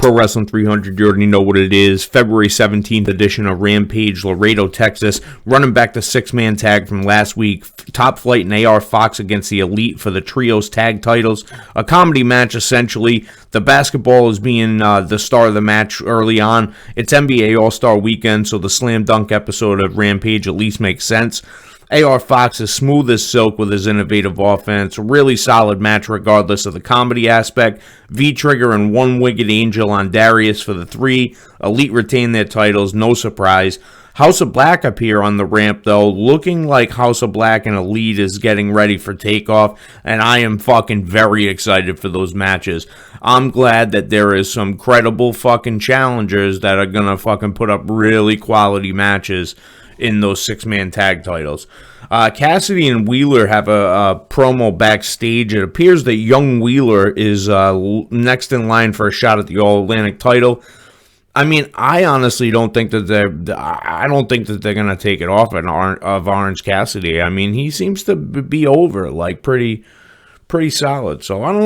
Pro Wrestling 300, you already know what it is. February 17th edition of Rampage, Laredo, Texas. Running back the six-man tag from last week. Top Flight and AR Fox against the Elite for the Trios tag titles. A comedy match, essentially. The basketball is being the star of the match early on. It's NBA All-Star Weekend, so the slam dunk episode of Rampage at least makes sense. AR Fox is smooth as silk with his innovative offense. Really solid match regardless of the comedy aspect. V-Trigger and One-Wigged Angel on Darius for the 3. Elite retain their titles, no surprise. House of Black appear on the ramp, though, looking like House of Black and Elite is getting ready for takeoff, and I am fucking very excited for those matches. I'm glad that there is some credible fucking challengers that are gonna fucking put up really quality matches in those six-man tag titles. Cassidy and Wheeler have a promo backstage. It appears that young Wheeler is next in line for a shot at the All-Atlantic title. I mean, I honestly don't think that they're gonna take it off of Orange Cassidy. I mean, he seems to be over, like, pretty solid. So I don't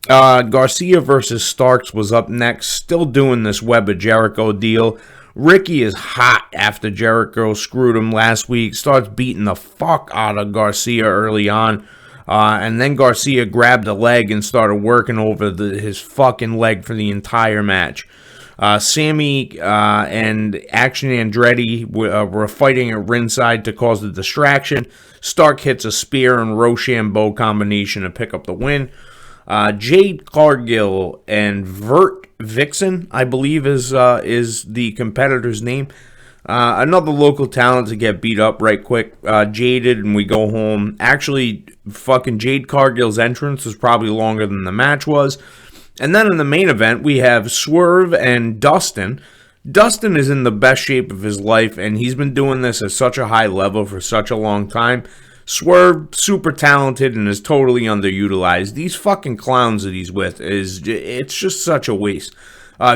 know. Garcia versus Starks was up next. Still doing this Web of Jericho deal. Ricky is hot after Jericho screwed him last week. Starts beating the fuck out of Garcia early on. And then Garcia grabbed a leg and started working over his fucking leg for the entire match. Sammy and Action Andretti were fighting at ringside to cause the distraction. Stark hits a spear and Rochambeau combination to pick up the win. Jade Cargill and Vert Vixen, I believe, is the competitor's name. Another local talent to get beat up right quick. Jaded, and we go home. Actually, fucking Jade Cargill's entrance was probably longer than the match was. And then in the main event, we have Swerve and Dustin. Dustin is in the best shape of his life, and he's been doing this at such a high level for such a long time. Swerve, super talented and is totally underutilized. These fucking clowns that he's with, it's just such a waste.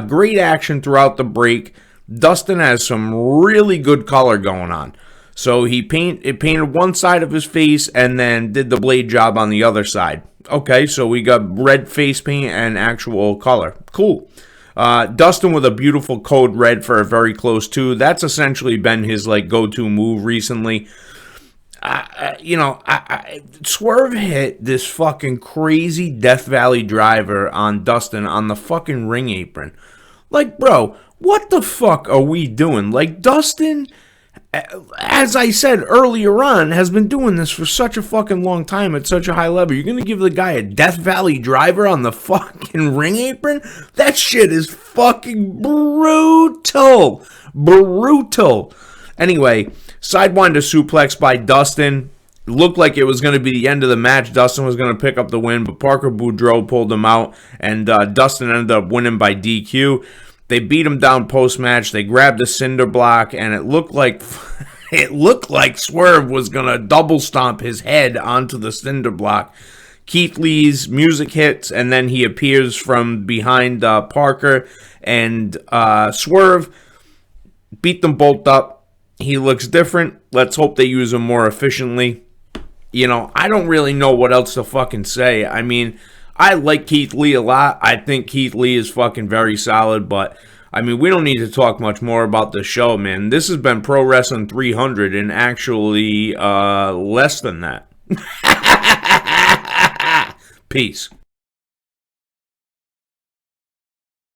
Great action throughout the break. Dustin has some really good color going on. So he painted one side of his face and then did the blade job on the other side. Okay, so we got red face paint and actual color. Cool. Dustin with a beautiful code red for a very close 2. That's essentially been his like go-to move recently. Swerve hit this fucking crazy Death Valley driver on Dustin on the fucking ring apron. Like, bro, what the fuck are we doing? Like, Dustin, as I said earlier on, has been doing this for such a fucking long time at such a high level. You're gonna give the guy a Death Valley driver on the fucking ring apron? That shit is fucking brutal. Brutal. Anyway, Sidewinder suplex by Dustin. Looked like it was going to be the end of the match. Dustin was going to pick up the win, but Parker Boudreaux pulled him out, and Dustin ended up winning by DQ. They beat him down post-match. They grabbed the cinder block, and it looked like Swerve was going to double stomp his head onto the cinder block. Keith Lee's music hits, and then he appears from behind Parker, and Swerve beat them both up. He looks different. Let's hope they use him more efficiently. You know, I don't really know what else to fucking say. I mean, I like Keith Lee a lot. I think Keith Lee is fucking very solid, but I mean, we don't need to talk much more about the show, man. This has been Pro Wrestling 300 and actually less than that. Peace.